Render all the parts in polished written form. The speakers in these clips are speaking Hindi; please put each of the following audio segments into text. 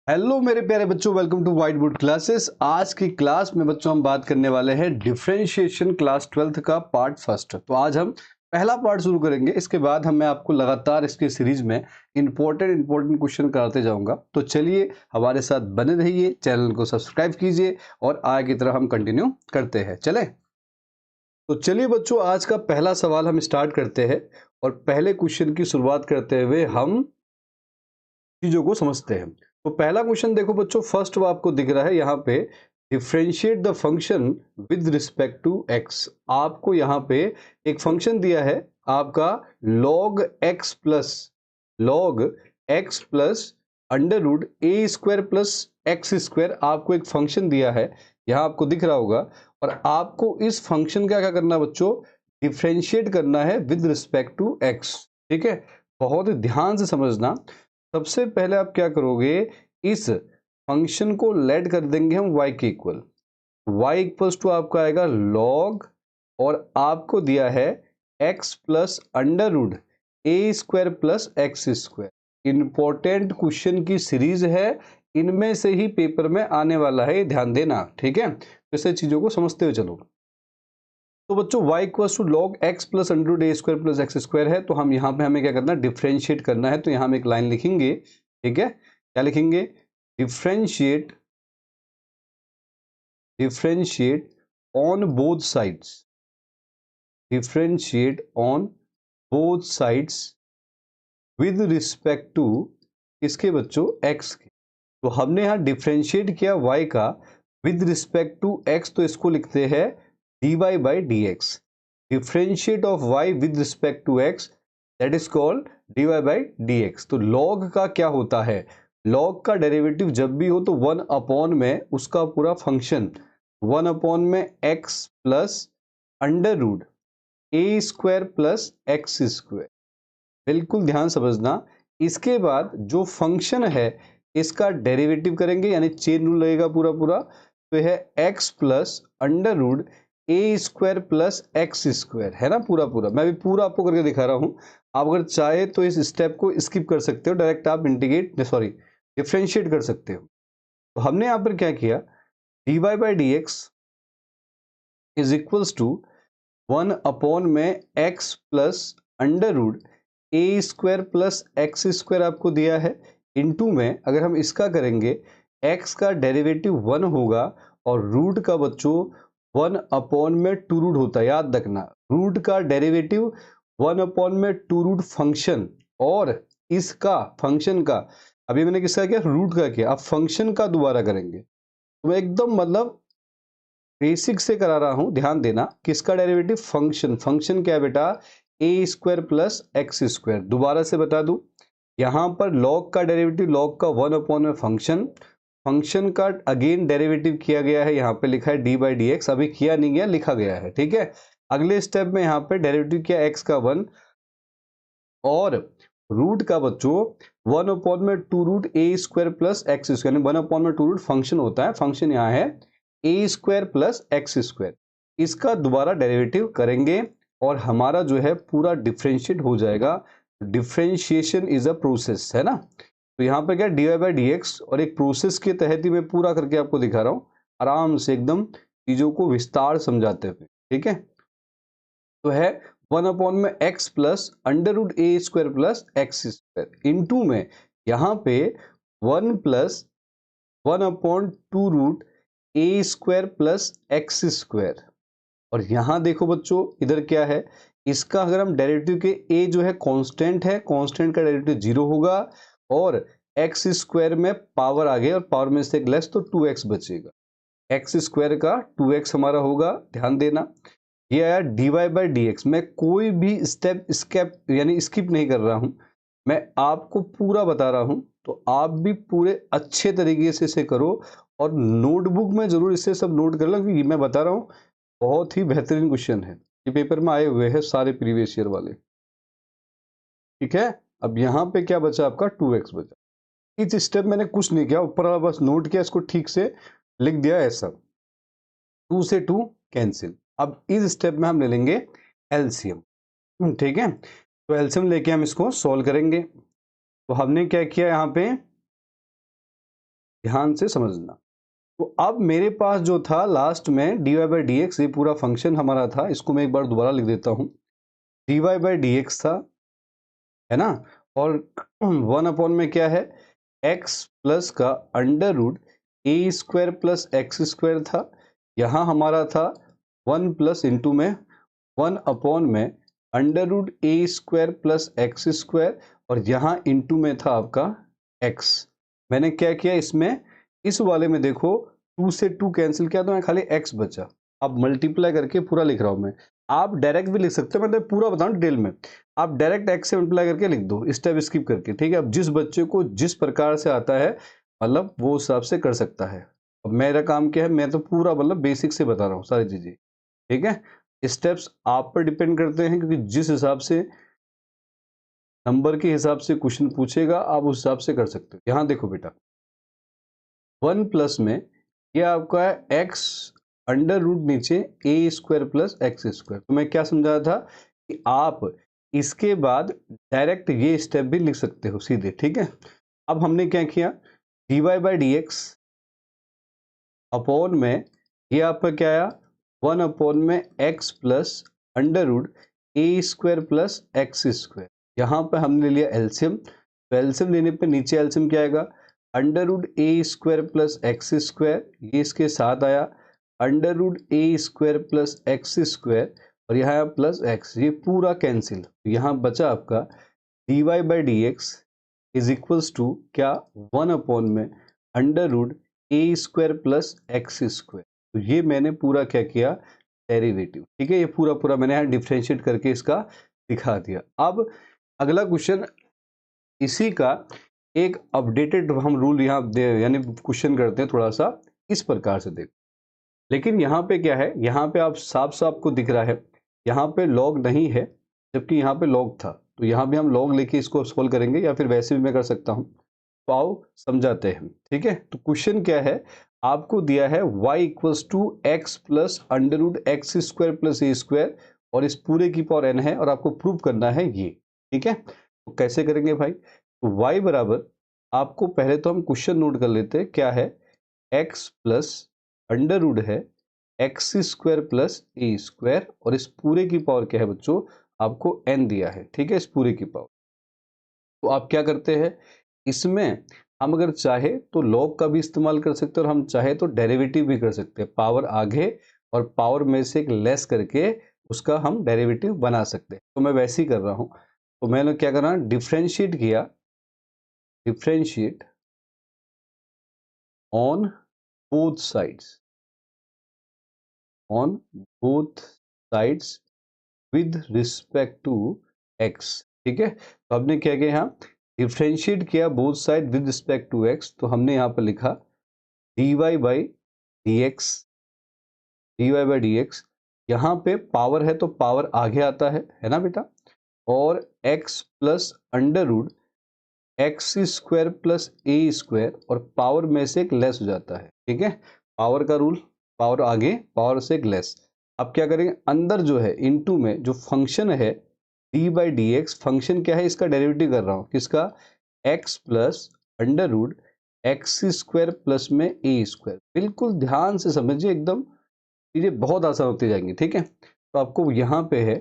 हेलो मेरे प्यारे बच्चों, welcome to white board classes. आज की क्लास में बच्चों हम बात करने वाले हैं डिफरेंशिएशन क्लास 12th का पार्ट फर्स्ट। तो आज हम पहला पार्ट शुरू करेंगे। इसके बाद मैं आपको लगातार इसके सीरीज में इंपॉर्टेंट क्वेश्चन कराते जाऊंगा। तो चलिए हमारे साथ बने रहिए, चैनल को सब्सक्राइब कीजिए और आगे की तरह हम कंटिन्यू करते हैं। चले तो चलिए बच्चों, आज का पहला सवाल हम स्टार्ट करते हैं और पहले क्वेश्चन की शुरुआत करते हुए हम चीजों को समझते हैं। तो पहला क्वेश्चन देखो बच्चों, फर्स्ट वो आपको दिख रहा है यहाँ पे, differentiate the function with respect to X. आपको यहाँ पे एक फंक्शन दिया है आपका log x plus under root A square plus x square. आपको एक फंक्शन दिया है, यहाँ आपको दिख रहा होगा, और आपको इस फंक्शन का क्या करना है बच्चों, डिफरेंशिएट करना है विद रिस्पेक्ट टू एक्स। ठीक है, बहुत ध्यान से समझना। सबसे पहले आप क्या करोगे, इस फंक्शन को लेट कर देंगे हम y के इक्वल। y इक्वल्स टू आपका आएगा log, और आपको दिया है x plus under root A square plus x square. Important question की सीरीज है, इनमें से ही पेपर में आने वाला है, ये ध्यान देना। ठीक है, तो ऐसे चीजों को समझते हुए चलो। तो बच्चों y equals to log x plus under root A square plus x square है। तो हम यहाँ पे हमें क्या करना है, डिफरेंशिएट करना है। तो यहाँ हम एक लाइन लिखेंगे। ठीक है, क्या लिखेंगे, differentiate differentiate on both sides, differentiate on both sides with respect to इसके बच्चों x के। तो हमने यहाँ डिफरेंशिएट किया y का विद रिस्पेक्ट टू x, तो इसको लिखते हैं dy by D X. Differentiate of y with respect to x, that is called dy by D X. तो log का क्या होता है, log का डेरिवेटिव जब भी हो तो 1 अपॉन में उसका पूरा फंक्शन, 1 अपॉन में x plus under root A square plus x square. बिल्कुल ध्यान समझना। इसके बाद जो फंक्शन है इसका डेरिवेटिव करेंगे, यानी चेन रूल लगेगा पूरा पूरा। तो है x plus under root A square plus x square, है ना पूरा पूरा। मैं भी पूरा आपको करके दिखा रहा हूं, आप अगर चाहे तो इस स्टेप को स्किप कर सकते हो, डायरेक्ट आप डिफरेंशिएट कर सकते हो। तो हमने यहां पर क्या किया, dy by D x is equals to 1 upon में x plus under root A square plus x square आपको दिया है, इनटू में अगर हम इसका करेंगे, x का डेरिवेटिव 1 होगा और रूट का बच्चों 1 अपॉन में टू रूट होता है, याद रखना। रूट का डेरिवेटिव 1 अपॉन में टू रूट फंक्शन, और इसका फंक्शन का, अभी मैंने किसका किया, रूट का किया, अब फंक्शन का दोबारा करेंगे। तो मैं एकदम मतलब बेसिक से करा रहा हूं, ध्यान देना। किसका डेरिवेटिव, फंक्शन। फंक्शन क्या है बेटा, ए स्क्वायर प्लस एक्स स्क्वायर। दोबारा से बता दूं, यहां पर लॉग का डेरिवेटिव, लॉग का 1 अपॉन में फंक्शन, फंक्शन का अगेन डेरिवेटिव किया गया है, यहाँ पे लिखा है डी बाई डी एक्स। अभी किया नहीं गया, लिखा गया है। ठीक है, अगले स्टेप में यहाँ पे डेरिवेटिव किया एक्स का 1, और रूट का बच्चों 1 अपॉन में two root A square plus x square, 1 upon में टू रूट फंक्शन होता है, फंक्शन यहाँ है A square plus x square. इसका दोबारा डेरिवेटिव करेंगे और हमारा जो है पूरा डिफरेंशिएट हो जाएगा। डिफरेंशिएशन इज अ प्रोसेस, है ना। तो यहाँ पे क्या, D Y by D X, और एक प्रोसेस के तहत ही मैं पूरा करके आपको दिखा रहा हूँ, आराम से एकदम चीजों को विस्तार समझाते हुए। ठीक है, तो है 1 अपॉन में x plus under root A square plus x square, into में यहाँ पे 1 plus 1 upon two root A square plus x square. और यहाँ देखो बच्चों, इधर क्या है, इसका अगर हम डेरिवेटिव के, a जो है कांस्टेंट है, कांस्टेंट का डेरिवेटिव 0 होगा, और एक्स स्क्वायर में पावर आ गई और पावर में से एक लेस, तो 2x बचेगा। एक्स स्क्वायर का 2x हमारा होगा, ध्यान देना। ये आया D Y by D X. मैं कोई भी स्टेप स्केप यानी स्किप नहीं कर रहा हूं, मैं आपको पूरा बता रहा हूं। तो आप भी पूरे अच्छे तरीके से इसे करो, और नोटबुक में जरूर इसे सब नोट कर लो, क्योंकि मैं बता रहा हूं बहुत ही बेहतरीन क्वेश्चन है, ये पेपर में आए हुए हैं सारे प्रीवियस ईयर वाले। ठीक है, अब यहाँ पे क्या बचा आपका, 2x बचा। इस स्टेप मैंने कुछ नहीं किया, ऊपर वाला बस नोट किया, इसको ठीक से लिख दिया ऐसा, 2 से 2 कैंसिल। अब इस स्टेप में हम ले लेंगे एलसीएम। ठीक है, तो एलसीएम लेके हम इसको सॉल्व करेंगे। तो हमने क्या किया, यहाँ पे ध्यान से समझना। तो अब मेरे पास जो था लास्ट में dy बाई डी एक्स, ये पूरा फंक्शन हमारा था, इसको मैं एक बार दोबारा लिख देता हूँ। dy बाई डी एक्स था, है ना, और 1 अपॉन में क्या है, x प्लस का under root A square plus x square था। यहाँ हमारा था 1 प्लस इंटू में 1 अपॉन में under root A square plus x square, और यहाँ इंटू में था आपका x। मैंने क्या किया इसमें, इस वाले में देखो 2 से 2 कैंसिल किया तो मैं खाली x बचा। अब मल्टीप्लाई करके पूरा लिख रहा हूं मैं। आप डायरेक्ट भी लिख सकते हो, मैं तो पूरा बताऊं डिटेल में। आप डायरेक्ट x से मल्टीप्लाई करके लिख दो, स्टेप स्किप करके, ठीक है। अब जिस बच्चे को जिस प्रकार से आता है, मतलब वो हिसाब से कर सकता है। अब मेरा काम क्या है, मैं तो पूरा मतलब बेसिक से बता रहा हूँ सारी चीजें, ठीक है। स्टेप्स आप पर डिपेंड करते हैं, क्योंकि जिस हिसाब से नंबर के हिसाब से क्वेश्चन पूछेगा आप उस हिसाब से कर सकते हो। यहाँ देखो बेटा, 1 प्लस में ये आपका है x अंडर रूट नीचे ए स्क्वायर प्लस एक्स स्क्वायर। तो मैं क्या समझा था कि आप इसके बाद डायरेक्ट ये स्टेप भी लिख सकते हो सीधे, ठीक है। अब हमने क्या किया, dy by D x upon में ये आपका क्या आया, 1 अपॉन में x plus under root A square plus x square. यहाँ पे हमने लिया एलसीएम, तो एलसीएम लेने पे नीचे एलसीएम क्या आएगा, under root A square plus x square, ये इसके साथ आया under root A square plus x square, और यहाँ प्लस एक्स, ये पूरा कैंसिल। यहाँ बचा आपका dy by D x is equals to क्या, 1 अपॉन में under root A square plus x square. तो ये मैंने पूरा क्या किया, डेरिवेटिव, ठीक है। ये पूरा पूरा मैंने यहाँ डिफ्रेंशिएट करके इसका दिखा दिया। अब अगला क्वेश्चन इसी का एक अपडेटेड हम रूल यहाँ दे, यानी क्वेश्चन करते हैं थोड़ा सा इस प्रकार से, देखो। लेकिन यहाँ पे क्या है, यहाँ पे आप साफ साफ आपको दिख रहा है, यहाँ पे लॉग नहीं है, जबकि यहाँ पे लॉग था। तो यहाँ भी हम लॉग लेके इसको सोल्व करेंगे, या फिर वैसे भी मैं कर सकता हूँ। तो आओ समझाते हैं, ठीक है। तो क्वेश्चन क्या है, आपको दिया है y equals to X plus under root X square plus A square, और इस पूरे की पावर n है, और आपको प्रूव करना है ये, ठीक है। तो कैसे करेंगे भाई, तो y बराबर, आपको पहले तो हम क्वेश्चन नोट कर लेते हैं, क्या है, x प्लस अंडर रूट है X square plus A square, और इस पूरे की पावर क्या है बच्चों, आपको n दिया है, ठीक है, इस पूरे की पावर। तो आप क्या करते हैं, इसमें हम अगर चाहे तो लॉग का भी इस्तेमाल कर सकते हैं, और हम चाहे तो डेरिवेटिव भी कर सकते हैं, पावर आगे और पावर में से एक लेस करके उसका हम डेरिवेटिव बना सकते हैं। तो मैं वैसे ही कर रहा हूं। तो मैंने क्या करना, डिफ्रेंशिएट किया, differentiate on both sides, on both sides with respect to x, ठीक है। तो हमने क्या किया, यहाँ डिफ्रेंशिएट किया both side with respect to x, तो हमने यहाँ पर लिखा dy by D X, dy by D X, यहाँ पे पावर है तो पावर आगे आता है ना बेटा, और x plus under root X square plus A square, और पावर में से एक लेस हो जाता है, ठीक है। पावर का रूल, पावर आगे पावर से एक लेस। अब क्या करेंगे, अंदर जो है इनटू में जो फंक्शन है D by D X, function क्या है, इसका डेरिवेटिव कर रहा हूँ, किसका, X plus under root X square plus में ए स्क्वायर। बिल्कुल ध्यान से समझिए, एकदम चीजें बहुत आसान होती जाएंगी, ठीक है। तो आपको यहाँ पे है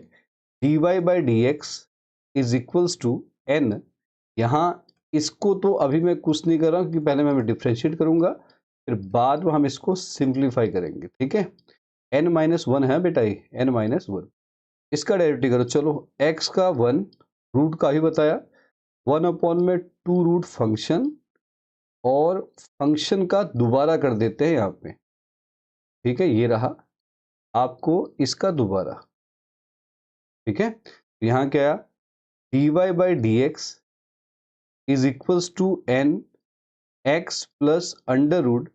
D Y by D x is equals to N, यहाँ इसको तो अभी मैं कुछ नहीं कर रहा हूँ, क्योंकि पहले मैं डिफ्रेंशिएट करूंगा, फिर बाद में हम इसको सिंप्लीफाई करेंगे, ठीक है। n माइनस वन है बेटा, ये n माइनस वन, इसका डेरिवेटिव करो। चलो x का 1 रूट का ही बताया, 1 अपॉन में 2 रूट फंक्शन, और फंक्शन का दोबारा कर देते हैं यहाँ पे, ठीक है। ये रहा आपको इसका दोबारा, ठीक है। तो यहाँ क्या आया, D Y by D x is equals to N X plus under root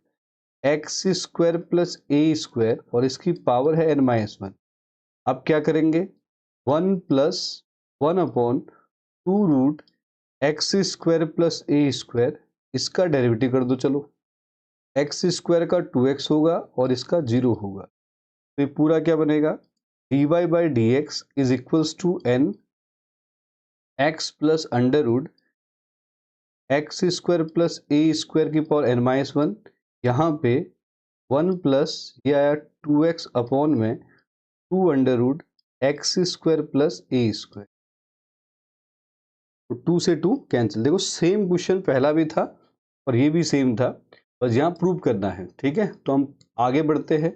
X square plus A square, और इसकी पावर है n माइनस वन। अब क्या करेंगे, 1 plus 1 upon 2 root X square plus A square, इसका डेरिवेटिव कर दो। चलो एक्स स्क्वायर का 2x होगा और इसका 0 होगा, तो ये पूरा क्या बनेगा, D Y by D x is equals to N X plus under root X square plus A square की पावर एन माइनस वन, यहाँ पे 1 प्लस ये आया 2x अपॉन में 2 under root X square plus A square. तो 2 से 2 कैंसिल। देखो सेम क्वेश्चन पहला भी था और ये भी सेम था, बस यहाँ प्रूव करना है। ठीक है, तो हम आगे बढ़ते हैं।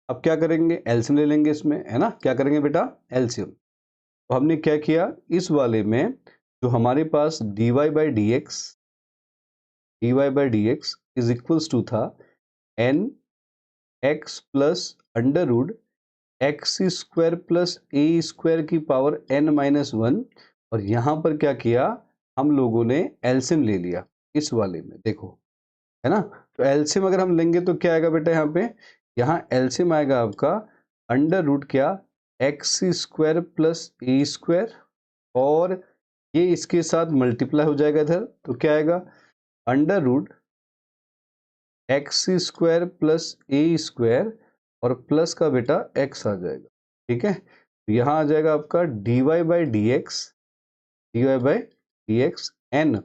अब क्या करेंगे, एलसीएम ले लेंगे इसमें, है ना। क्या करेंगे बेटा, एलसीएम। तो हमने क्या किया, इस वाले में जो हमारे पास dy by D x is equals to था N X plus under root X square plus A square की पावर एन माइनस वन। और यहां पर क्या किया, हम लोगों ने एलसीएम ले लिया इस वाले में, देखो, है ना। तो एलसीएम अगर हम लेंगे तो क्या आएगा बेटा, यहाँ एलसीएम आएगा आपका अंडर रूट क्या, x square plus A square, और ये इसके साथ मल्टीप्लाई हो जाएगा इधर, तो क्या आएगा under root X square plus A square और प्लस का बेटा एक्स आ जाएगा। ठीक है, तो यहाँ आ जाएगा आपका dy by D X N.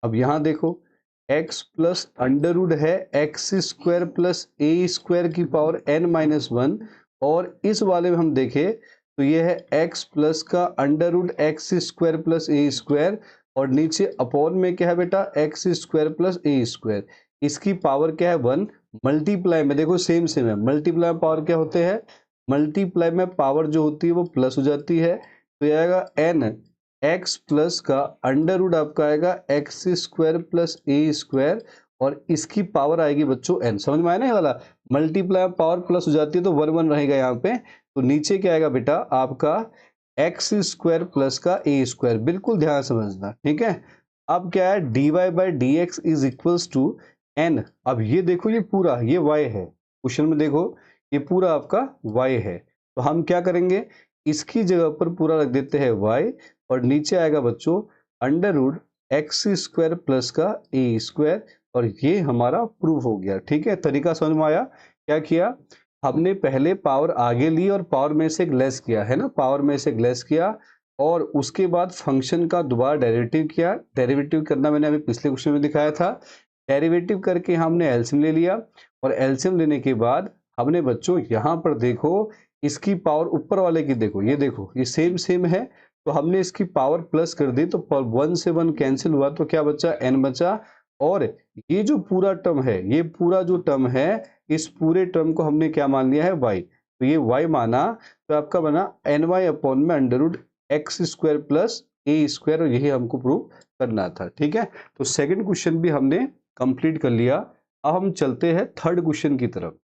अब यहाँ देखो x प्लस अंडर रूट है X square plus A square की पावर n माइनस वन, और इस वाले में हम देखें तो ये है x प्लस का under root X square plus A square, और नीचे अपॉन में क्या है बेटा, X square plus A square, इसकी पावर क्या है 1। मल्टीप्लाई में देखो सेम सेम है, मल्टीप्लाई में पावर क्या होते हैं, मल्टीप्लाई में पावर जो होती है वो प्लस हो जाती है। तो ये आएगा n एक्स प्लस का अंडर रूट आपका आएगा x square plus A square, और इसकी पावर आएगी बच्चों n। समझ में आया ना, ये वाला मल्टीप्लाई पावर प्लस हो जाती है तो 1 1 रहेगा यहाँ पे। तो नीचे क्या आएगा बेटा आपका एक्स स्क्वायर प्लस का ए स्क्वायर, बिल्कुल ध्यान समझना। ठीक है, अब क्या है, dy by D x is equals to n। अब ये देखो, ये पूरा ये y है, क्वेश्चन में देखो ये पूरा आपका y है, तो हम क्या करेंगे, इसकी जगह पर पूरा रख देते हैं y, और नीचे आएगा बच्चों under root X square plus का ए स्क्वायर, और ये हमारा प्रूफ हो गया। ठीक है, तरीका समझ में आया। क्या किया, हमने पहले पावर आगे ली और पावर में से एक लेस किया, है ना, पावर में से एक लेस किया, और उसके बाद फंक्शन का दोबारा डेरिवेटिव किया। डेरिवेटिव करना मैंने अभी पिछले क्वेश्चन में दिखाया था। डेरिवेटिव करके हमने एलसीएम ले लिया, और एलसीएम लेने के बाद हमने बच्चों यहाँ पर देखो इसकी पावर ऊपर वाले की देखो, ये देखो ये सेम सेम है, तो हमने इसकी पावर प्लस कर दी, तो 1 से 1 कैंसिल हुआ, तो क्या बचा, n बचा। और ये जो पूरा टर्म है, ये पूरा जो टर्म है, इस पूरे टर्म को हमने क्या मान लिया है, y। तो ये y माना, तो आपका बना एन वाई अपॉन में under root X square plus A square, और यही हमको प्रूव करना था। ठीक है, तो सेकंड क्वेश्चन भी हमने कंप्लीट कर लिया। अब हम चलते हैं थर्ड क्वेश्चन की तरफ।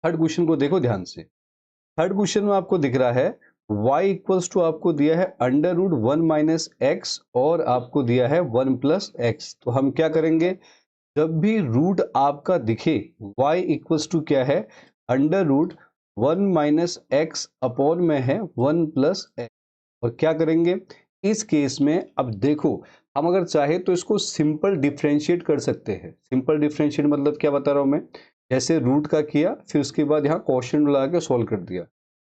थर्ड क्वेश्चन को देखो ध्यान से। थर्ड क्वेश्चन में आपको दिख रहा है y इक्वल्स टू आपको दिया है अंडर रूट 1 माइनस एक्स, और आपको दिया है 1 प्लस एक्स। तो हम क्या करेंगे, जब भी रूट आपका दिखे, y इक्वल्स टू क्या है, under root 1 minus X upon में है 1 प्लस एक्स, और क्या करेंगे इस केस में। अब देखो हम अगर चाहे तो इसको सिंपल डिफरेंशिएट कर सकते हैं। सिंपल डिफरेंशिएट मतलब क्या बता रहा हूं मैं, जैसे रूट का किया, फिर उसके बाद यहाँ क्वेश्चन लगा के सॉल्व कर दिया।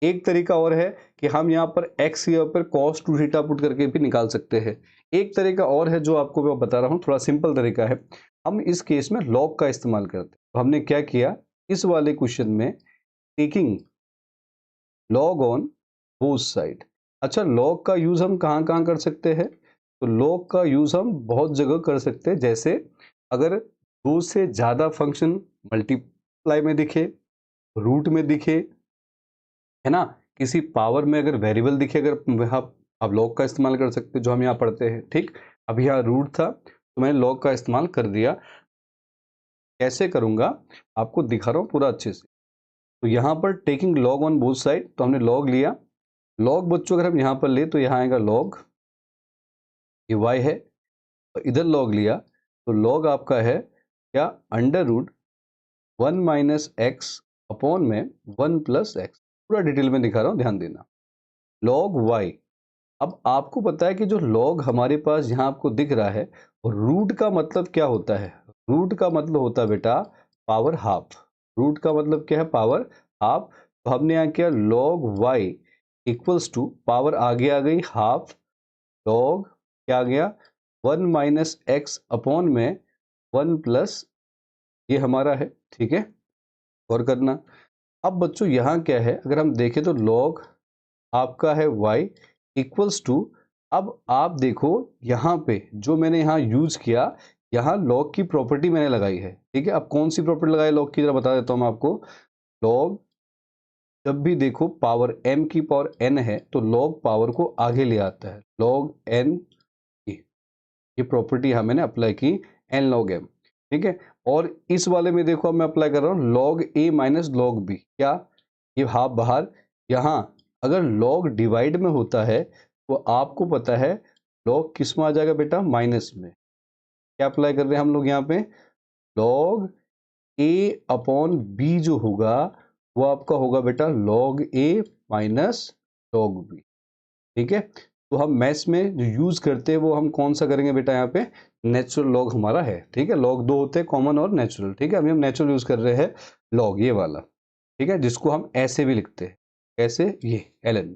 एक तरीका और है कि हम यहाँ पर x के ऊपर cos 2 थीटा पुट करके भी निकाल सकते हैं। एक तरीका और है जो आपको मैं बता रहा हूँ, थोड़ा सिंपल तरीका है। हम इस केस में log का इस्तेमाल करते हैं। तो हमने क्या किया इस वाले क्वेश्चन में, taking log on both side. अच्छा, log का यूज हम कहाँ कहाँ कर सकते हैं, तो log का यूज हम बहुत जगह कर सकते हैं। जैसे अगर दो से ज्यादा फंक्शन मल्टीप्लाई में दिखे, रूट में दिखे, है ना, किसी पावर में अगर वेरिएबल दिखे, अगर आप लॉग का इस्तेमाल कर सकते हैं, जो हम यहाँ पढ़ते हैं। ठीक, अब यहाँ रूट था तो मैंने लॉग का इस्तेमाल कर दिया। कैसे करूंगा आपको दिखा रहा हूँ पूरा अच्छे से। तो यहाँ पर taking log on both side, तो हमने लॉग लिया। लॉग बच्चों अगर हम यहाँ पर ले तो यहाँ आएगा लॉग, ये y है, तो इधर लॉग लिया, तो लॉग आपका है क्या, under root 1 minus X upon में 1 प्लस एक्स। पूरा डिटेल में दिखा रहा हूँ, ध्यान देना। लॉग y, अब आपको पता है कि जो लॉग हमारे पास यहाँ आपको दिख रहा है, रूट का मतलब क्या होता है, रूट का मतलब होता है बेटा पावर हाफ। रूट का मतलब क्या है, पावर हाफ। तो हमने यहाँ किया log y equals to power आगे आ गई हाफ, लॉग क्या आ गया 1 माइनस एक्स अपॉन में 1 प्लस ये हमारा है, ठीक है, और करना। अब बच्चों यहाँ क्या है, अगर हम देखें तो log आपका है y इक्वल्स टू, अब आप देखो यहाँ पे जो मैंने यहाँ यूज किया, यहाँ log की प्रॉपर्टी मैंने लगाई है, ठीक है। अब कौन सी प्रॉपर्टी लगाई log की, जरा बता देता हूँ मैं आपको। log जब भी देखो पावर m की पावर n है तो log पावर को आगे ले आता है, log n, ये प्रॉपर्टी यहाँ मैंने अप्लाई की, n log m, ठीक है। और इस वाले में देखो अब मैं अप्लाई कर रहा हूँ log a minus log b, क्या, ये हाफ बाहर, यहाँ अगर log डिवाइड में होता है तो आपको पता है log किस में आ जाएगा बेटा, माइनस में। क्या अप्लाई कर रहे हैं हम लोग यहाँ पे, log a अपॉन b जो होगा वो आपका होगा बेटा log a minus log b, ठीक है। तो हम मैथ्स में जो यूज करते हैं वो हम कौन सा करेंगे बेटा, यहाँ पे नेचुरल लॉग हमारा है, ठीक है। लॉग दो होते हैं, कॉमन और नेचुरल, ठीक है। अभी हम नेचुरल यूज कर रहे हैं लॉग ये वाला, ठीक है, जिसको हम ऐसे भी लिखते हैं, कैसे, ये ln,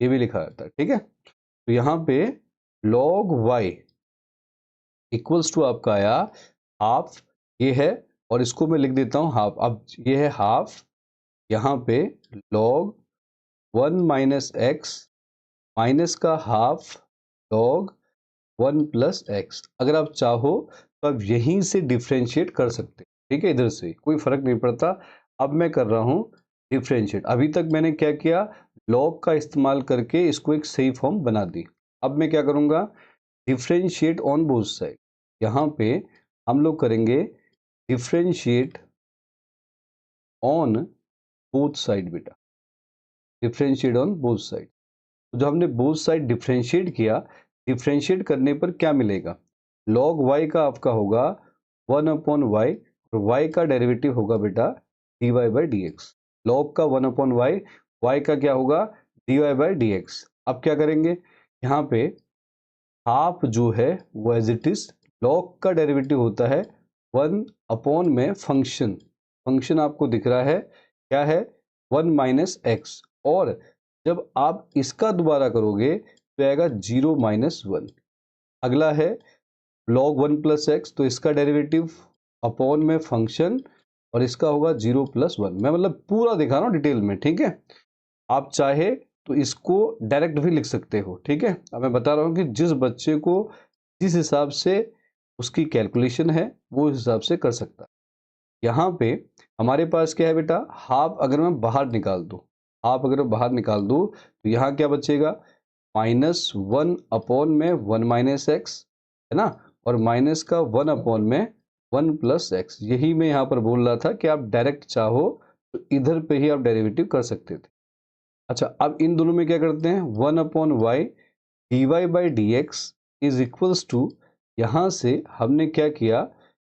ये भी लिखा जाता है, ठीक है। तो यहाँ पे log y इक्वल्स टू आपका आया हाफ, ये है, और इसको मैं लिख देता हूँ हाफ। अब ये है हाफ, यहाँ पे log 1 माइनस एक्स माइनस का हाफ log 1 प्लस एक्स। अगर आप चाहो तो आप यहीं से डिफ्रेंशिएट कर सकते हैं, ठीक है, इधर से कोई फर्क नहीं पड़ता। अब मैं कर रहा हूं डिफ्रेंशिएट, अभी तक मैंने क्या किया, log का इस्तेमाल करके इसको एक सही फॉर्म बना दी। अब मैं क्या करूंगा, डिफ्रेंशिएट ऑन बोथ साइड, यहाँ पे हम लोग करेंगे डिफ्रेंशिएट ऑन बोथ साइड बेटा, डिफ्रेंशिएट ऑन बोथ साइड। तो जब हमने बोथ साइड डिफ्रेंशिएट किया, डिफ्रेंशिएट करने पर क्या मिलेगा, log y का आपका होगा 1 अपॉन वाई, और y का डेरिवेटिव होगा बेटा dy by D x. Log का 1 अपॉन वाई, y का क्या होगा dy बाई डी एक्स। अब क्या करेंगे, यहाँ पे हाफ जो है वो एज इट इज, लॉग का डेरिवेटिव होता है 1 अपॉन में फंक्शन, फंक्शन आपको दिख रहा है क्या है 1 माइनस एक्स, और जब आप इसका दोबारा करोगे तो आएगा 0 माइनस 1। अगला है log 1 प्लस एक्स, तो इसका डेरिवेटिव अपॉन में फंक्शन, और इसका होगा 0 प्लस 1। मैं मतलब पूरा दिखा रहा हूँ डिटेल में, ठीक है। आप चाहे तो इसको डायरेक्ट भी लिख सकते हो, ठीक है। अब मैं बता रहा हूँ कि जिस बच्चे को जिस हिसाब से उसकी कैलकुलेशन है वो इस हिसाब से कर सकता है। यहाँ पे हमारे पास क्या है बेटा, हाफ अगर मैं बाहर निकाल दूँ, हाफ अगर मैं बाहर निकाल दूँ तो यहाँ क्या बचेगा, -1 अपॉन में 1 माइनस एक्स, है ना, और माइनस का 1 अपॉन में 1 प्लस एक्स। यही मैं यहाँ पर बोल रहा था कि आप डायरेक्ट चाहो तो इधर पे ही आप डेरिवेटिव कर सकते थे। अच्छा, अब इन दोनों में क्या करते हैं, 1 upon Y D Y by D x is equals to, यहाँ से हमने क्या किया,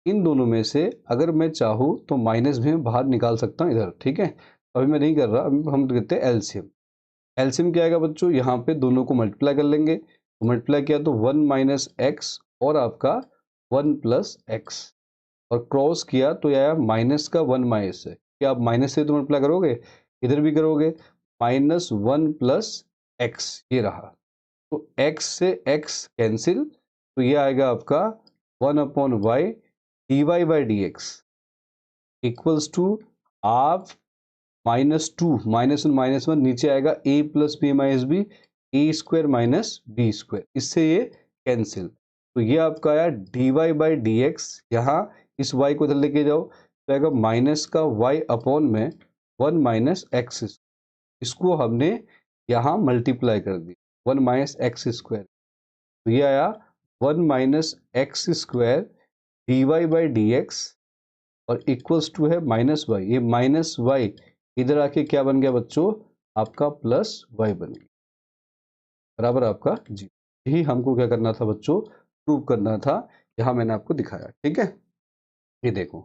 इन दोनों में से अगर मैं चाहूँ तो माइनस भी मैं बाहर निकाल सकता हूँ इधर, ठीक है। अभी मैं नहीं कर रहा, अभी हम कहते हैं एलसीएम। एलसीएम क्या आएगा बच्चों, यहाँ पे दोनों को मल्टीप्लाई कर लेंगे, तो मल्टीप्लाई किया तो 1 माइनस एक्स और आपका 1 प्लस एक्स, और क्रॉस किया तो आया माइनस का 1 माइनस है, क्या आप माइनस से तो मल्टीप्लाई करोगे, इधर भी करोगे, -1 प्लस एक्स, ये रहा, तो x से x कैंसिल, तो ये आएगा आपका 1 upon Y D Y by D x equals to half -2 -1 नीचे आएगा a plus B minus B, A square minus B square, इससे ये कैंसिल, तो ये आपका आया D Y by D X. यहाँ इस y को इधर लेके जाओ तो आएगा माइनस का y अपॉन में 1 माइनस एक्स, इसको हमने यहाँ मल्टीप्लाई कर दी 1 माइनस एक्स स्क्वायर, तो ये आया 1 minus x square D Y by D X, और इक्वल्स टू है माइनस वाई, ये माइनस वाई इधर आके क्या बन गया बच्चों, आपका प्लस वाई बन गया, बराबर आपका जी। यही हमको क्या करना था बच्चों, प्रूव करना था, यहाँ मैंने आपको दिखाया, ठीक है। ये देखो,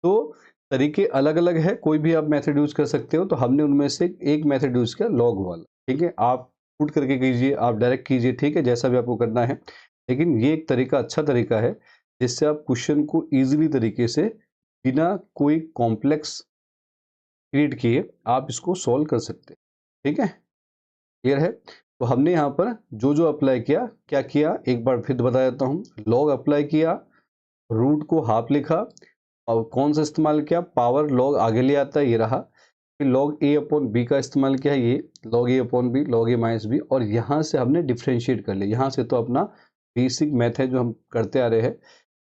तो तरीके अलग अलग है, कोई भी आप मेथड यूज कर सकते हो, तो हमने उनमें से एक मेथड यूज किया लॉग वाला, ठीक है। आप पुट करके कीजिए, आप डायरेक्ट कीजिए, ठीक है, जैसा भी आपको करना है, लेकिन ये एक तरीका, अच्छा तरीका है जिससे आप क्वेश्चन को इजीली तरीके से बिना कोई कॉम्प्लेक्स क्रिएट किए आप इसको सॉल्व कर सकते हैं, ठीक है, क्लियर है। तो हमने यहाँ पर जो जो अप्लाई किया, क्या किया एक बार फिर बता देता हूँ। लॉग अप्लाई किया, रूट को हाफ लिखा और कौन सा इस्तेमाल किया, पावर लॉग आगे ले आता है, ये रहा। फिर लॉग ए अपॉन बी का इस्तेमाल किया, ये लॉग ए अपॉन बी, लॉग ए माइनस बी, और यहाँ से हमने डिफ्रेंशिएट कर लिया। यहाँ से तो अपना बेसिक मैथ है जो हम करते आ रहे हैं।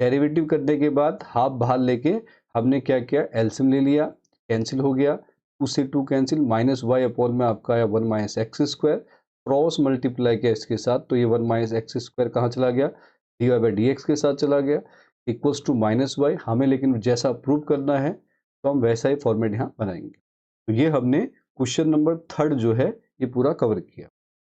डेरिवेटिव करने के बाद हाफ बाहर लेके हमने क्या किया, एलसीएम ले लिया, कैंसिल हो गया, 2 से 2 कैंसिल, माइनस वाई अपॉन में आपका आया 1 minus x square, cross multiply किया इसके साथ, तो ये 1 माइनस एक्स स्क्वायर कहाँ चला गया, D Y by D X के साथ चला गया, इक्वल्स टू माइनस वाई। हमें लेकिन जैसा प्रूव करना है तो हम वैसा ही फॉर्मेट यहाँ बनाएंगे। तो ये हमने क्वेश्चन नंबर 3 जो है ये पूरा कवर किया।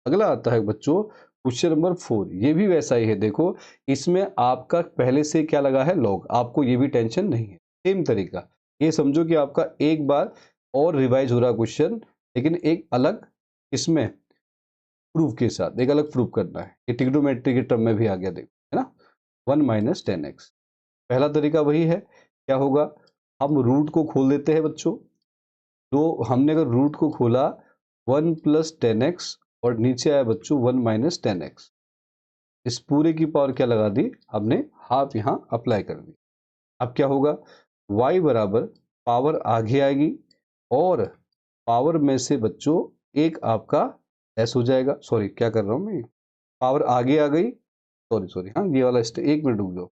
अगला आता है बच्चों क्वेश्चन नंबर 4, ये भी वैसा ही है। देखो इसमें आपका पहले से क्या लगा है, लॉग, आपको ये भी टेंशन नहीं है, सेम तरीका। ये समझो कि आपका एक बार और रिवाइज हो रहा क्वेश्चन, लेकिन एक अलग इसमें प्रूफ के साथ, एक अलग प्रूफ करना है। ये ट्रिग्नोमेट्री के टर्म में भी आ गया, देखो है ना, 1 माइनस 10x। पहला तरीका वही है, क्या होगा, हम रूट को खोल देते हैं बच्चों। तो हमने अगर रूट को खोला 1 प्लस 10x और नीचे आया बच्चों 1 माइनस 10x, इस पूरे की पावर क्या लगा दी हमने, हाफ यहाँ अप्लाई कर दी। अब क्या होगा, y बराबर पावर आगे आएगी और पावर में से बच्चों एक आपका एस हो जाएगा, सॉरी क्या कर रहा हूँ मैं, पावर आगे आ गई, सॉरी सॉरी, हाँ ये वाला स्टेप, एक मिनट रुक जाओ,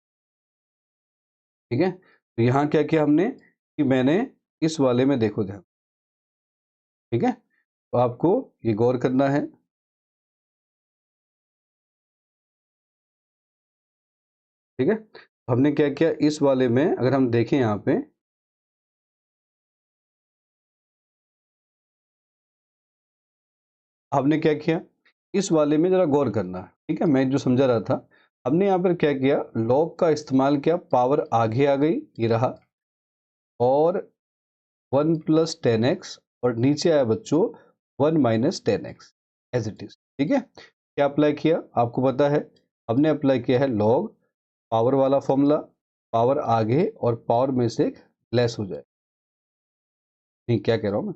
ठीक है। तो यहाँ क्या किया हमने कि मैंने इस वाले में देखो ध्यान, ठीक है, तो आपको ये गौर करना है। ठीक है, तो हमने क्या किया इस वाले में, अगर हम देखें यहाँ पे, हमने क्या किया इस वाले में, जरा गौर करना है, ठीक है, मैं जो समझा रहा था। हमने यहाँ पर क्या किया, लॉग का इस्तेमाल किया, पावर आगे आ गई, ये रहा, और 1 प्लस 10x और नीचे आया बच्चों 1 minus 10x as it is. ठीक है, क्या अप्लाई किया आपको पता है, हमने अप्लाई किया है लॉग, पावर वाला फॉर्मूला, पावर आगे और पावर में से लेस हो जाए, नहीं क्या कह रहा हूँ मैं,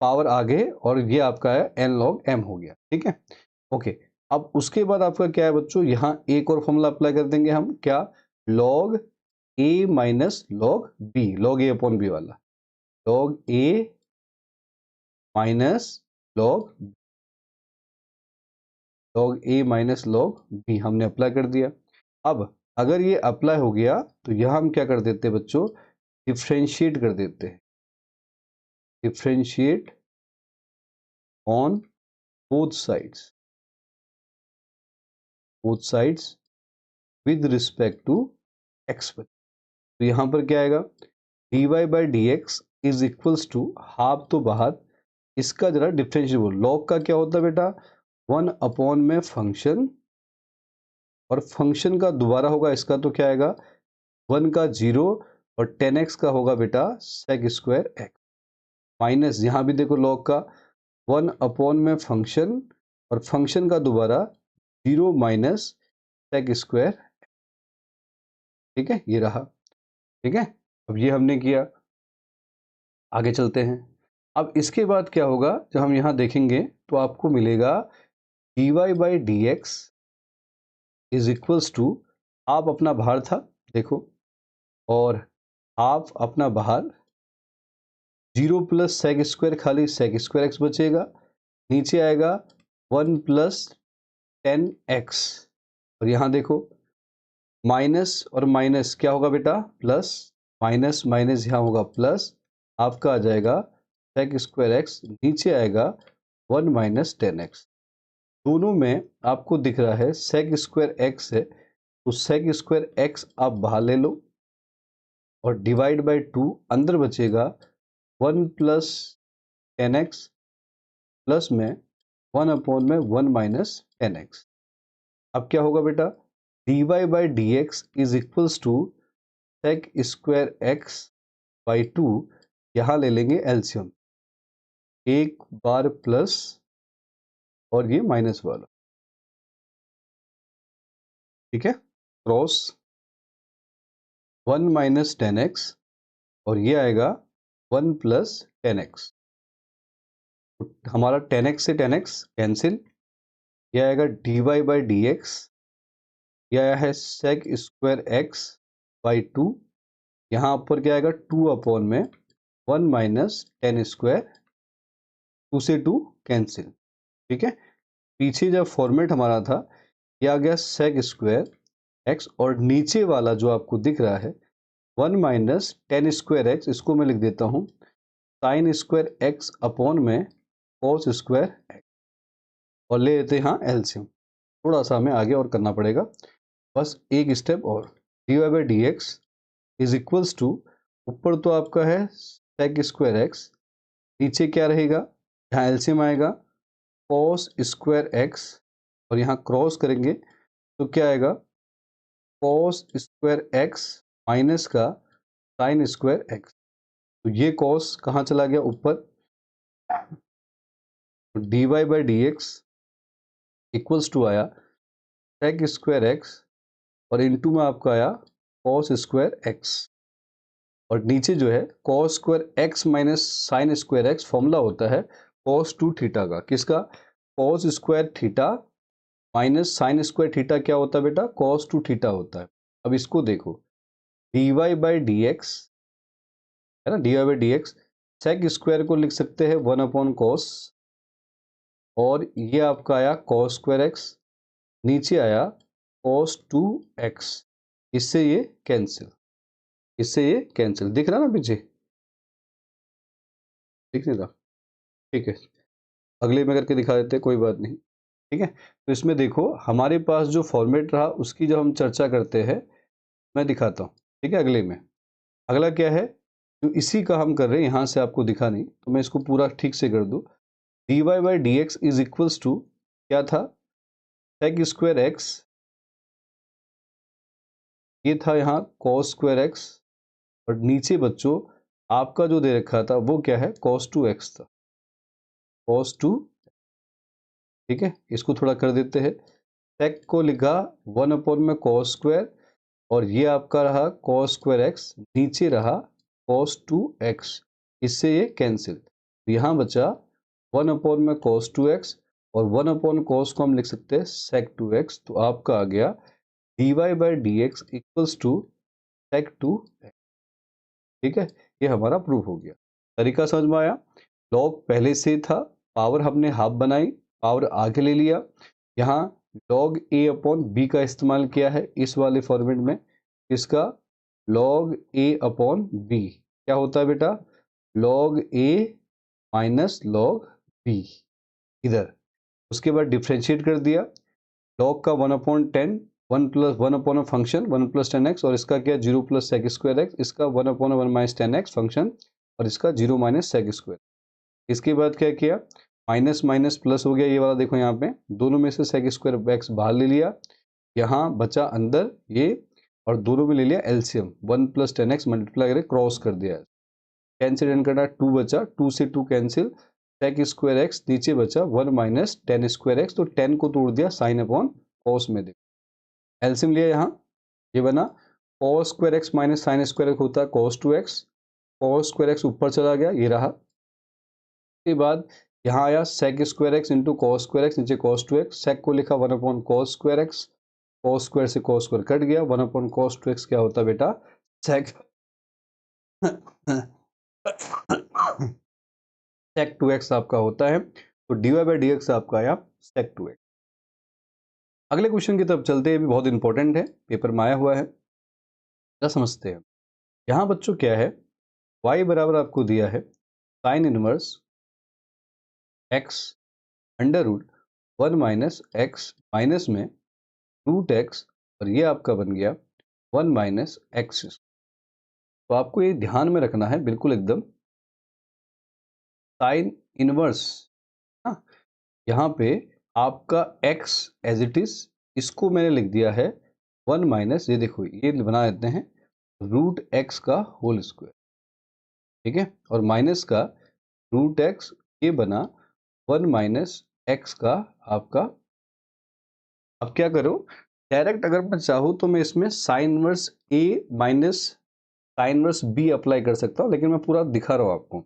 पावर आगे और ये आपका है एन लॉग एम हो गया। ठीक है, ओके। अब उसके बाद आपका क्या है बच्चों, यहाँ एक और फॉर्मूला अप्लाई कर देंगे हम, क्या, लॉग ए माइनस लॉग बी, लॉग ए अपॉन बी वाला, लॉग ए माइनस लॉग, लॉग ए माइनस लॉग बी हमने अप्लाई कर दिया। अब अगर ये अप्लाई हो गया तो यहाँ हम क्या कर देते हैं बच्चों, डिफ्रेंशिएट कर देते हैं, differentiate on both sides, both sides with respect to X. तो यहाँ पर क्या आएगा, D Y by D x is equals to, half तो बाहर, इसका जरा डिफरेंशिएट बोल, लॉग का क्या होता है बेटा, 1 अपॉन में फंक्शन, और फंक्शन का दोबारा होगा इसका, तो क्या आएगा 1 का 0 और 10x का होगा बेटा सेक स्क्वायर एक्स, माइनस यहाँ भी देखो लॉग का 1 अपॉन में फंक्शन और फंक्शन का दोबारा 0 माइनस सेक स्क्वायर। ठीक है, ये रहा। ठीक है, अब ये हमने किया, आगे चलते हैं। अब इसके बाद क्या होगा, जब हम यहाँ देखेंगे तो आपको मिलेगा D Y by D x is equals to, आप अपना बाहर था देखो, और हाफ अपना बाहर, 0 प्लस सेक स्क्वायर, खाली सेक स्क्वायर एक्स बचेगा, नीचे आएगा 1 प्लस 10x, और यहाँ देखो माइनस और माइनस क्या होगा बेटा, प्लस, माइनस माइनस यहाँ होगा प्लस, आपका आ जाएगा सेक स्क्वायर एक्स, नीचे आएगा 1 माइनस 10x। दोनों में आपको दिख रहा है सेक स्क्वायर एक्स है, तो सेक स्क्वायर एक्स आप बाहर ले लो और डिवाइड बाई 2, अंदर बचेगा 1 प्लस 10x प्लस में 1 अपॉन में 1 माइनस 10x। अब क्या होगा बेटा, D Y by D x is equals to sec square X by 2, यहाँ ले लेंगे एलसीएम, एक बार प्लस और ये माइनस वाला, ठीक है, क्रॉस 1 माइनस 10x और ये आएगा 1 प्लस 10x, हमारा 10x से 10x कैंसिल, ये आएगा dy बाई डी एक्स, ये आया है सेक स्क्वायर एक्स बाई 2, यहाँ ऊपर क्या आएगा 2 अपॉन में 1 माइनस टेन स्क्वायर, 2 से 2 कैंसिल। ठीक है, पीछे जब फॉर्मेट हमारा था ये आ गया सेक स्क्वायर एक्स, और नीचे वाला जो आपको दिख रहा है 1 माइनस टेन स्क्वायर एक्स, इसको मैं लिख देता हूँ साइन स्क्वायर एक्स अपॉन में कॉस स्क्वायर एक्स, और ले लेते हैं यहाँ एलसीएम। थोड़ा सा हमें आगे और करना पड़ेगा, बस एक स्टेप और। D Y by D x is equals to, ऊपर तो आपका है सेक स्क्वायर एक्स, नीचे क्या रहेगा, यहाँ एलसीएम आएगा कॉस स्क्वायर एक्स, और यहाँ क्रॉस करेंगे तो क्या आएगा कॉस स्क्वायर एक्स माइनस का साइन स्क्वायर एक्स। तो ये कॉस कहाँ चला गया ऊपर, D Y by D x equals to आया सेक स्क्वायर एक्स, और इनटू में आपका आया कॉस स्क्वायर एक्स, और नीचे जो है cos square X minus sine square x, formula होता है कॉस टू थीटा का, किसका, cos square theta minus sine square theta क्या होता है बेटा, कॉस टू थीटा होता है। अब इसको देखो, D Y by D X है ना, D Y by D X, sec square को लिख सकते हैं 1 अपॉन कॉस, और ये आपका आया कॉस स्क्वायर एक्स, नीचे आया कॉस टू एक्स, इससे ये कैंसिल, इससे ये कैंसिल, दिख रहा ना पीछे, दिख नहीं रहा, ठीक है, अगले में करके दिखा देते हैं, कोई बात नहीं। ठीक है, तो इसमें देखो हमारे पास जो फॉर्मेट रहा उसकी जब हम चर्चा करते हैं मैं दिखाता हूँ। ठीक है, अगले में अगला क्या है, जो इसी का हम कर रहे हैं, यहाँ से आपको दिखा नहीं तो मैं इसको पूरा ठीक से कर दूँ। D Y by D x is equals to क्या था, सेक स्क्वायर एक्स, ये था यहाँ कॉस स्क्वायर एक्स, और नीचे बच्चों आपका जो दे रखा था वो क्या है, कॉस टू एक्स था, कॉस टू। ठीक है, इसको थोड़ा कर देते हैं, सेक को लिखा 1 अपॉन में कॉस स्क्वायर, और ये आपका रहा कॉस स्क्वायर एक्स, नीचे रहा कॉस टू एक्स, इससे ये कैंसिल, यहाँ बचा 1 अपॉन में कॉस टू एक्स, और 1 अपॉन कॉस को हम लिख सकते हैं सेक टू एक्स, तो आपका आ गया D Y by D x equals to sec two X. ठीक है, ये हमारा प्रूफ हो गया। तरीका समझ में आया, लॉग पहले से था, पावर हमने हाफ बनाई, पावर आगे ले लिया, यहाँ लॉग ए अपॉन बी का इस्तेमाल किया है इस वाले फॉर्मेट में, इसका लॉग ए अपॉन बी क्या होता है बेटा, लॉग ए माइनस लॉग बी इधर, उसके बाद डिफ्रेंशिएट कर दिया, लॉग का 1/10, 1 plus 1 upon function 1 plus 10x, और इसका क्या 0 प्लस सेक स्क्वायर एक्स, इसका 1 अपॉन 1 माइनस 10x फंक्शन, और इसका 0 माइनस सेक स्क्वायर। इसके बाद क्या किया, माइनस माइनस प्लस हो गया, ये वाला देखो यहाँ पे दोनों में से सेक स्क्वायर एक्स बाहर ले लिया, यहाँ बचा अंदर ये, और दोनों में ले लिया एलसीएम 1 प्लस 10x मल्टीप्लाई करके क्रॉस कर दिया, कैंसिल एंड करना 2 बचा, 2 से 2 कैंसिल, सेक स्क्वायर एक्स नीचे बचा 1 माइनस टेन स्क्वायर एक्स, तो 10 को तोड़ दिया साइन अपॉन कॉस में, देखो एलसीएम लिया, यहाँ ये बना cos square X minus sine square X होता है cos two X, cos square X ऊपर चला गया, ये रहा, के बाद यहाँ आया sec square X into cos square X, नीचे कॉस टू एक्स, सेक को लिखा 1 upon cos square X, cos square से कॉस स्क्वायर कट गया, 1 अपॉन कॉस टू एक्स क्या होता है बेटा, सेक सेक टू एक्स आपका होता है, तो D Y by D X आपका आया सेक टू एक्स। अगले क्वेश्चन की तरफ चलते हैं, भी बहुत इंपॉर्टेंट है, पेपर में आया हुआ है, क्या समझते हैं। यहाँ बच्चों क्या है, y बराबर आपको दिया है sine inverse x under root 1 minus X minus में रूट एक्स, और ये आपका बन गया 1 माइनस एक्स। तो आपको ये ध्यान में रखना है बिल्कुल एकदम, साइन इनवर्स, हाँ, यहाँ पे आपका x एज इट इज, इसको मैंने लिख दिया है 1 माइनस, ये देखो ये बना देते हैं रूट एक्स का होल स्क्वायर, ठीक है, और माइनस का रूट एक्स, ये बना 1 माइनस एक्स का आपका। अब क्या करो, डायरेक्ट अगर मैं चाहूँ तो मैं इसमें sine inverse a minus sine inverse b apply कर सकता हूँ, लेकिन मैं पूरा दिखा रहा हूँ आपको।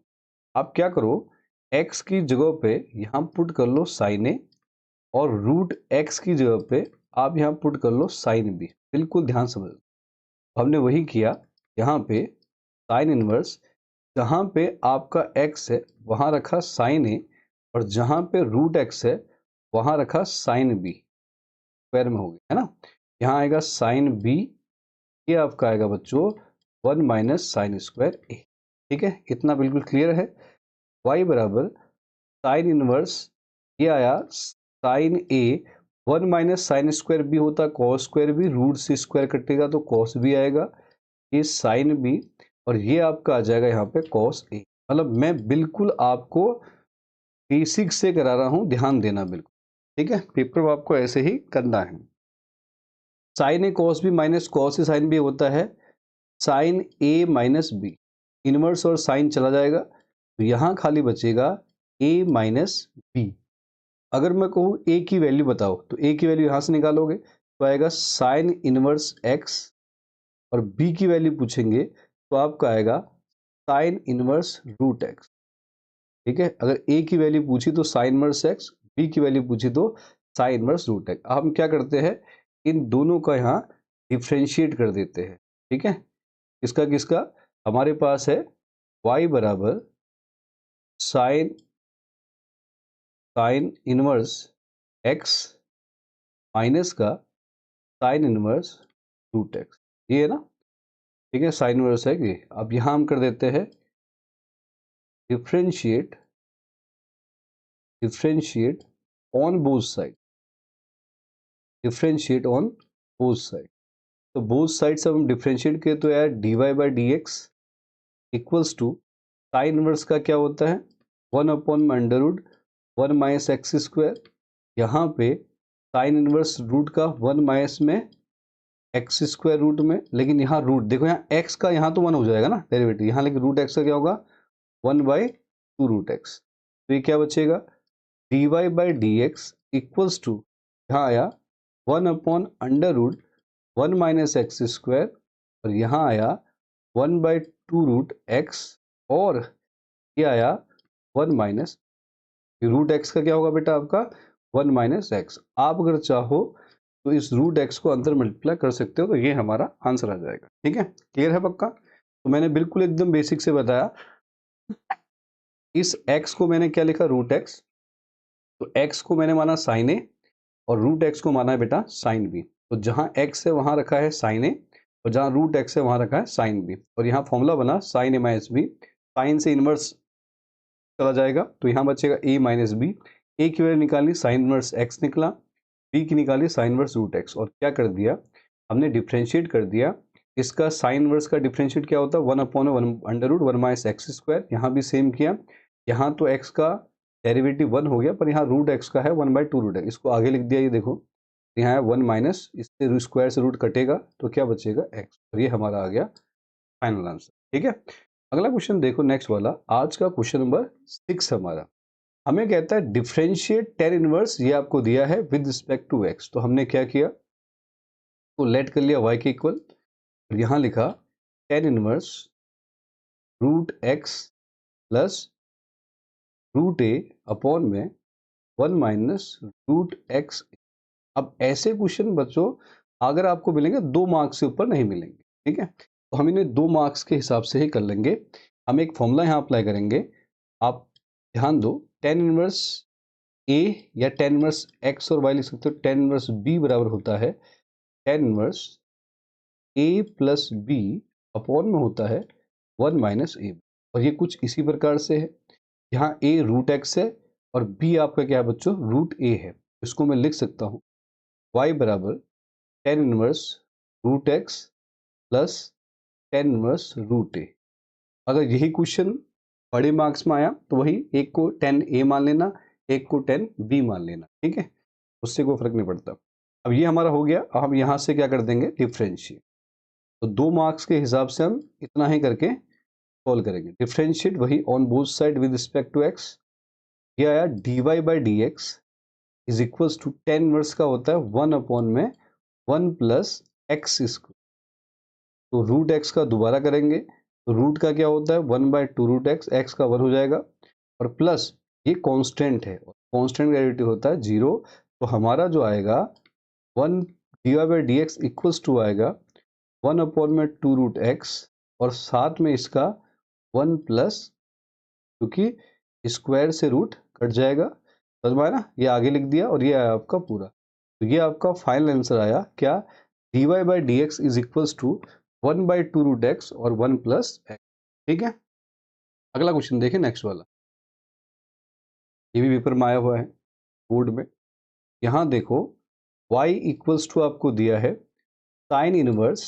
आप क्या करो, x की जगह पे यहाँ पुट कर लो साइन a, और रूट एक्स की जगह पे आप यहाँ पुट कर लो साइन बी। बिल्कुल ध्यान समझ, हमने वही किया। यहाँ पे साइन इनवर्स, जहाँ पे आपका x है वहाँ रखा साइन ए, और जहाँ पे रूट एक्स है वहाँ रखा साइन बी, स्क्वायर में हो गया है ना। यहाँ आएगा साइन बी, ये आपका आएगा बच्चों 1 माइनस साइन स्क्वायर ए। ठीक है, इतना बिल्कुल क्लियर है। y बराबर साइन इनवर्स, ये आया साइन ए, 1 माइनस साइन स्क्वायर बी होता कॉस स्क्वायर बी, रूट से स्क्वायर कटेगा तो कॉस बी आएगा, ये साइन बी, और ये आपका आ जाएगा यहाँ पे कॉस ए। मतलब मैं बिल्कुल आपको बेसिक से करा रहा हूँ, ध्यान देना बिल्कुल। ठीक है, पेपर में आपको ऐसे ही करना है। Sign A cos B minus cos A sine B होता है साइन ए माइनस बी, इनवर्स और साइन चला जाएगा तो यहाँ खाली बचेगा a माइनस बी। अगर मैं कहूँ a की वैल्यू बताओ तो a की वैल्यू यहाँ से निकालोगे तो आएगा साइन इनवर्स x, और b की वैल्यू पूछेंगे तो आपका आएगा साइन इनवर्स रूट x। ठीक है, अगर a की वैल्यू पूछी तो साइन इनवर्स x, b की वैल्यू पूछी तो साइन इनवर्स रूट x। हम क्या करते हैं, इन दोनों का यहाँ डिफ्रेंशिएट कर देते हैं। ठीक है, किसका किसका, हमारे पास है y बराबर sine sine inverse x minus का साइन इनवर्स रूट एक्स, ये है ना। ठीक है, साइन इनवर्स है ये। अब यहाँ हम कर देते हैं differentiate, differentiate on both side, differentiate on both side. तो बोथ साइड से हम डिफ्रेंशिएट किए तो यार d Y by D x equals to sine inverse का क्या होता है 1 upon under root 1 minus x square. यहाँ पे साइन इनवर्स रूट का 1 माइनस में एक्स स्क्वायर रूट में, लेकिन यहाँ रूट देखो, यहाँ एक्स का यहाँ तो 1 हो जाएगा ना डेरिवेटिव यहाँ, लेकिन रूट एक्स का क्या होगा 1 बाई 2 रूट एक्स। तो ये क्या बचेगा d Y by D x equals to, यहाँ आया 1 upon under root 1 minus x square, और यहाँ आया 1 बाई 2 रूट एक्स, और ये आया 1 माइनस रूट एक्स का क्या होगा बेटा आपका 1 माइनस एक्स। आप अगर चाहो तो इस रूट एक्स को अंदर मल्टीप्लाई कर सकते हो, तो ये हमारा आंसर आ जाएगा। ठीक है, क्लियर है पक्का। तो मैंने बिल्कुल एकदम बेसिक से बताया। इस एक्स को मैंने क्या लिखा रूट एक्स, तो एक्स को मैंने माना साइन ए, और रूट एक्स को माना है बेटा साइन बी। तो जहाँ एक्स है वहाँ रखा है साइन ए, और जहाँ रूट एक्स है वहाँ रखा है साइन बी, और यहाँ फॉर्मूला बना साइन ए माइनस बी, साइन से इनवर्स चला जाएगा तो यहाँ बचेगा ए माइनस बी। ए की वैल्यू निकाली साइन इनवर्स एक्स निकला, बी की निकाली साइन इनवर्स रूट एक्स, और क्या कर दिया हमने डिफ्रेंशिएट कर दिया। इसका साइन इनवर्स का डिफ्रेंशिएट क्या होता है 1 upon 1 under root 1 minus x square. यहाँ भी सेम किया, यहाँ तो एक्स का डेरिवेटिव 1 हो गया, पर यहाँ रूट एक्स का है 1 बाई 2 रूट एक्स, इसको आगे लिख दिया। ये देखो यहाँ है 1 माइनस, इससे स्क्वायर से रूट कटेगा तो क्या बचेगा एक्स, और ये हमारा आ गया फाइनल आंसर। ठीक है, अगला क्वेश्चन देखो नेक्स्ट वाला, आज का क्वेश्चन नंबर 6 हमारा। हमें कहता है डिफरेंशिएट टेन इनवर्स, ये आपको दिया है विद रिस्पेक्ट टू एक्स। तो हमने क्या किया, तो लेट कर लिया y के इक्वल, और यहाँ लिखा tan inverse root X plus root A upon में 1 माइनस रूट एक्स। अब ऐसे क्वेश्चन बच्चों अगर आपको मिलेंगे 2 मार्क्स से ऊपर नहीं मिलेंगे। ठीक है, तो हम इन्हें 2 मार्क्स के हिसाब से ही कर लेंगे। हम एक फॉर्मूला यहाँ अप्लाई करेंगे, आप ध्यान दो, टेन इनवर्स ए या टेन इनवर्स एक्स और वाई लिख सकते हो, टेन इनवर्स बी बराबर होता है टेन इनवर्स ए प्लस बी अपॉन में होता है 1 माइनस ए, और ये कुछ इसी प्रकार से है। यहाँ ए रूट एक्स है और बी आपका क्या है बच्चों रूट ए है। इसको मैं लिख सकता हूँ y बराबर tan inverse root X plus tan inverse root A. अगर यही क्वेश्चन बड़े मार्क्स में आया तो वही एक को 10 ए मान लेना, एक को 10 बी मान लेना। ठीक है, उससे कोई फर्क नहीं पड़ता। अब ये हमारा हो गया, अब हम यहाँ से क्या कर देंगे डिफ्रेंशिएट। तो 2 मार्क्स के हिसाब से हम इतना ही करके सॉल्व करेंगे। डिफ्रेंशिएट वही on both side with respect to x, ये आया D Y by D x is equals to tan inverse का होता है 1 अपॉन में 1 प्लस एक्स स्क्वायर। तो रूट एक्स का दोबारा करेंगे तो रूट का क्या होता है 1 बाई 2 रूट एक्स, एक्स का 1 हो जाएगा, और प्लस ये कांस्टेंट है, कांस्टेंट का डेरिवेटिव होता है 0, तो हमारा जो आएगा 1 dy/dx इक्वल्स टू आएगा 1/2√x और साथ में इसका 1 प्लस, क्योंकि स्क्वायर से रूट कट जाएगा, समझ में आया ना। ये आगे लिख दिया और ये आया आपका पूरा। तो ये आपका फाइनल आंसर आया क्या, dy/dx is equals to 1/2√x और 1 प्लस x। ठीक है, अगला क्वेश्चन देखें, नेक्स्ट वाला। ये भी पेपर में आया हुआ है बोर्ड में। यहाँ देखो y इक्वल्स टू आपको दिया है साइन इनवर्स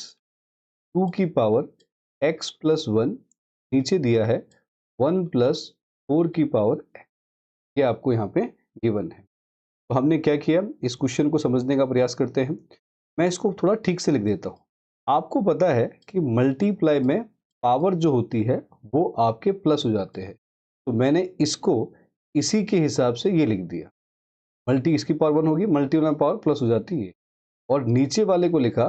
2 की पावर x प्लस 1, नीचे दिया है 1 प्लस 4 की पावर x। ये आपको यहाँ पे गिवन है। तो हमने क्या किया, इस क्वेश्चन को समझने का प्रयास करते हैं। मैं इसको थोड़ा ठीक से लिख देता हूँ। आपको पता है कि मल्टीप्लाई में पावर जो होती है वो आपके प्लस हो जाते हैं, तो मैंने इसको इसी के हिसाब से ये लिख दिया। मल्टी इसकी पावर 1 होगी, मल्टी में पावर प्लस हो जाती है, और नीचे वाले को लिखा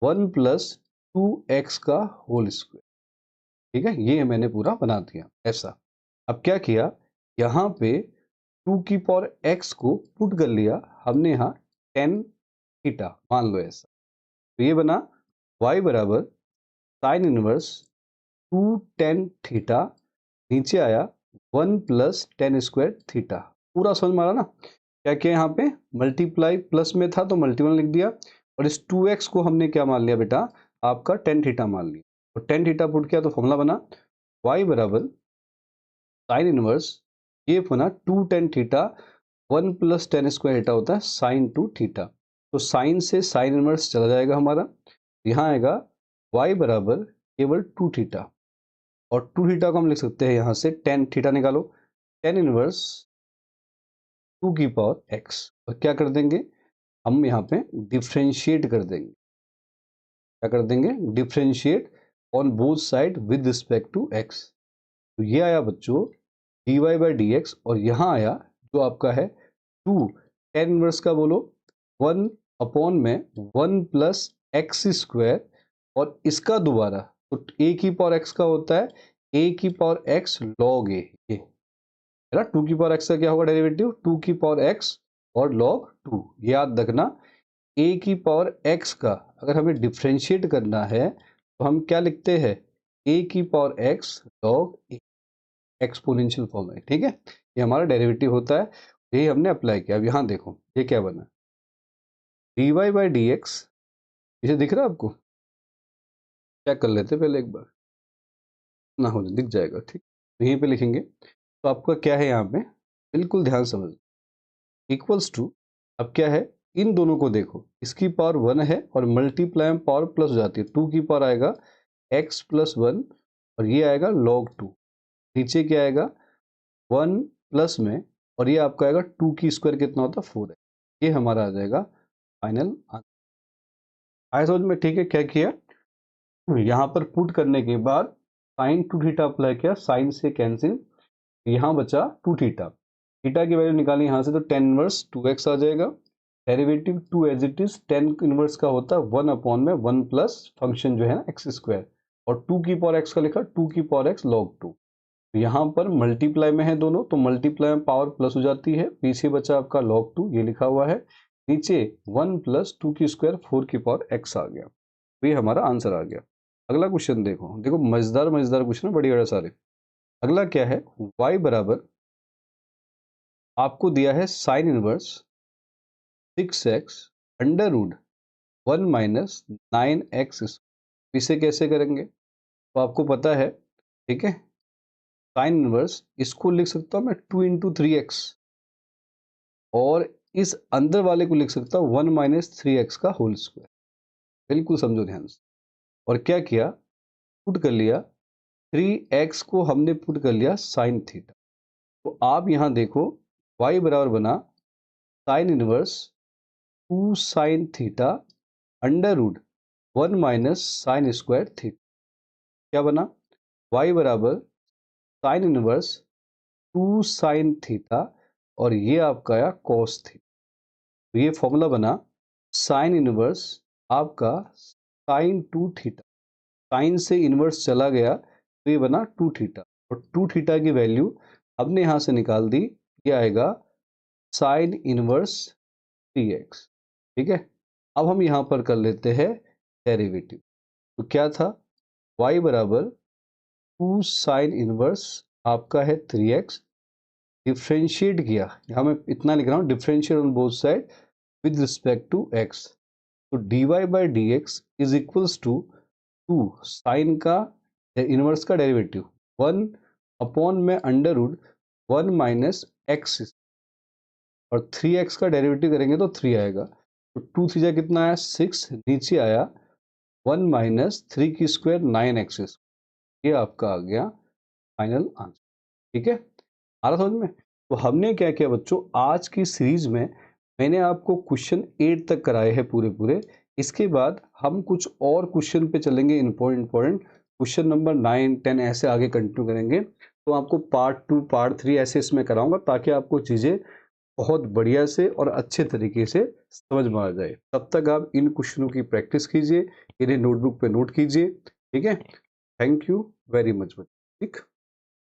1 प्लस 2x का होल स्क्वायर। ठीक है, ये मैंने पूरा बना दिया ऐसा। अब क्या किया, यहाँ पे 2 की पावर x को पुट कर लिया हमने, यहाँ tan थीटा मान लो ऐसा। तो ये बना y बराबर साइन इनवर्स 2 tan थीटा, नीचे आया 1 प्लस tan स्क्वायर थीटा। पूरा समझ में आ रहा ना। क्या किया, यहाँ पे मल्टीप्लाई प्लस में था तो मल्टीपल लिख दिया, और इस 2x को हमने क्या मान लिया बेटा, आपका tan थीटा मान लिया। और tan थीटा पुट किया तो फॉर्मूला बना y बराबर साइन इनवर्स, ये बना 2 tan theta, 1 plus tan square theta होता है साइन 2 थीटा। तो साइन से साइन इनवर्स चला जाएगा हमारा, यहाँ आएगा y बराबर केवल 2 थीटा, और 2 थीटा को हम लिख सकते हैं यहाँ से tan थीटा निकालो, tan इनवर्स 2 की पावर x, और क्या कर देंगे हम यहाँ पे डिफ्रेंशिएट कर देंगे। क्या कर देंगे, differentiate on both side with respect to x। तो ये आया बच्चों dy/dx, और यहाँ आया जो आपका है 2 tan इनवर्स का बोलो 1 अपॉन में 1 प्लस एक्स स्क्वायर, और इसका दोबारा तो a की पावर x का होता है a की पावर x log a, ये है ना। 2 की पावर x का क्या होगा डेरिवेटिव, 2 की पावर x और log 2। याद रखना a की पावर x का अगर हमें डिफ्रेंशिएट करना है तो हम क्या लिखते हैं, a की power x log a, exponential form है। ठीक है, ये हमारा डेरिवेटिव होता है, यही हमने अप्लाई किया। अब यहाँ देखो ये क्या बना, dy/dx, इसे दिख रहा है आपको, चेक कर लेते पहले एक बार, ना हो दिख जाएगा। ठीक, तो यहीं पे लिखेंगे। तो आपका क्या है यहाँ पे, बिल्कुल ध्यान समझ, इक्वल्स टू, अब क्या है, इन दोनों को देखो, इसकी पावर 1 है और मल्टीप्लाई में पावर प्लस हो जाती है, 2 की पावर आएगा x प्लस 1, और ये आएगा log 2, नीचे क्या आएगा 1 प्लस में, और ये आपका आएगा 2 की स्क्वायर कितना होता है 4 है। ये हमारा आ जाएगा फाइनल आंसर। आया समझ में। ठीक है, क्या किया, यहाँ पर पुट करने के बाद साइन 2 थीटा अप्लाई किया, साइन से कैंसिल, यहाँ बचा 2 थीटा, थीटा की वैल्यू निकाली यहाँ से तो tan इनवर्स 2x आ जाएगा। Derivative 2 as it is tan inverse का होता है 1 अपॉन में 1 प्लस फंक्शन जो है ना x स्क्वायर, और 2 की पावर x का लिखा 2 की पावर x log 2। तो यहाँ पर मल्टीप्लाई में है दोनों, तो मल्टीप्लाई में पावर प्लस हो जाती है, पीछे बचा आपका log 2, ये लिखा हुआ है, नीचे 1 प्लस 2 की स्क्वायर 4 की पावर x आ गया। तो ये हमारा आंसर आ गया। अगला क्वेश्चन देखो, देखो मजेदार मजेदार क्वेश्चन है, बड़ी बड़े सारे। अगला क्या है, y बराबर आपको दिया है sine inverse 6x under root 1 minus 9x, इसे कैसे करेंगे, तो आपको पता है। ठीक है, साइन इनवर्स इसको लिख सकता हूँ मैं 2 इंटू 3x, और इस अंदर वाले को लिख सकता हूँ 1 माइनस 3x का होल स्क्वायर। बिल्कुल समझो ध्यान से। और क्या किया, पुट कर लिया 3x को हमने पुट कर लिया साइन थीटा। तो आप यहाँ देखो y बराबर बना sine inverse 2 sine theta under root 1 minus sine square theta. क्या बना, y बराबर साइन इनवर्स 2 साइन थीटा, और ये आपका आया कॉस थीटा। तो ये फॉर्मूला बना साइन इनवर्स आपका साइन 2 थीटा, साइन से इनवर्स चला गया तो ये बना 2 थीटा, और 2 थीटा की वैल्यू हमने यहाँ से निकाल दी, ये आएगा साइन इनवर्स 3x। ठीक है, अब हम यहाँ पर कर लेते हैं डेरिवेटिव। तो क्या था, y बराबर 2 साइन इनवर्स आपका है 3x, डिफ्रेंशिएट किया, यहाँ मैं इतना लिख रहा हूँ, differentiate on both side with respect to x। तो dy by D x is equals to 2 sine का इनवर्स का डेरिवेटिव 1 अपॉन में अंडर रूट 1 माइनस एक्स, और 3x का डेरिवेटिव करेंगे तो 3 आएगा। तो 2 3 कितना आया 6, नीचे आया 1 माइनस 3 की स्क्वायर 9x। ये आपका आ गया फाइनल आंसर। ठीक है, आ रहा समझ में। तो हमने क्या किया बच्चों, आज की सीरीज में मैंने आपको क्वेश्चन 8 तक कराए हैं पूरे पूरे। इसके बाद हम कुछ और क्वेश्चन पे चलेंगे, इंपॉर्टेंट क्वेश्चन नंबर 9 10 ऐसे आगे कंटिन्यू करेंगे। तो आपको पार्ट 2 पार्ट 3 ऐसे इसमें कराऊंगा, ताकि आपको चीज़ें बहुत बढ़िया से और अच्छे तरीके से समझ में आ जाए। तब तक आप इन क्वेश्चनों की प्रैक्टिस कीजिए, इन्हें नोटबुक पे नोट कीजिए। ठीक है, थैंक यू वेरी मच। ठीक।